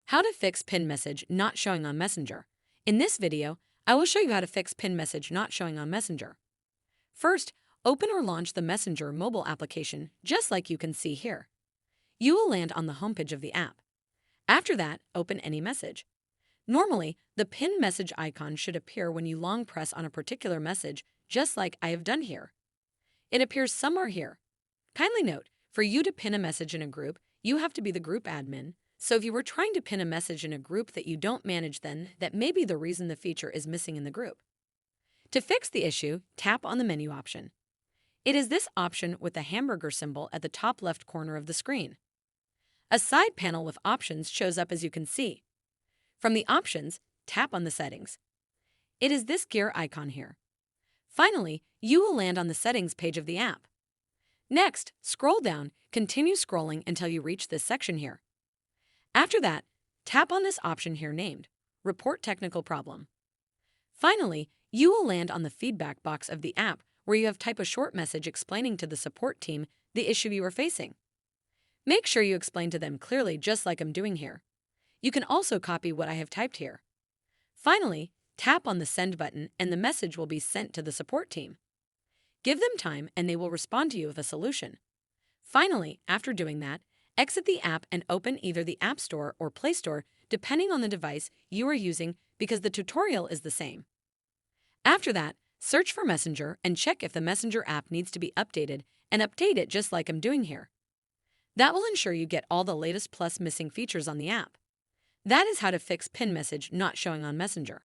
How to fix pin message not showing on Messenger. In this video, I will show you how to fix pin message not showing on Messenger. First, open or launch the Messenger mobile application just like you can see here. You will land on the homepage of the app. After that, open any message. Normally, the pin message icon should appear when you long press on a particular message, just like I have done here. It appears somewhere here. Kindly note, for you to pin a message in a group, you have to be the group admin. So if you were trying to pin a message in a group that you don't manage, then that may be the reason the feature is missing in the group. To fix the issue, tap on the menu option. It is this option with the hamburger symbol at the top left corner of the screen. A side panel with options shows up as you can see. From the options, tap on the settings. It is this gear icon here. Finally, you will land on the settings page of the app. Next, scroll down, continue scrolling until you reach this section here. After that, tap on this option here named Report Technical Problem. Finally, you will land on the feedback box of the app where you have typed a short message explaining to the support team the issue you are facing. Make sure you explain to them clearly just like I'm doing here. You can also copy what I have typed here. Finally, tap on the send button and the message will be sent to the support team. Give them time and they will respond to you with a solution. Finally, after doing that, exit the app and open either the App Store or Play Store depending on the device you are using because the tutorial is the same. After that, search for Messenger and check if the Messenger app needs to be updated and update it just like I'm doing here. That will ensure you get all the latest plus missing features on the app. That is how to fix pin message not showing on Messenger.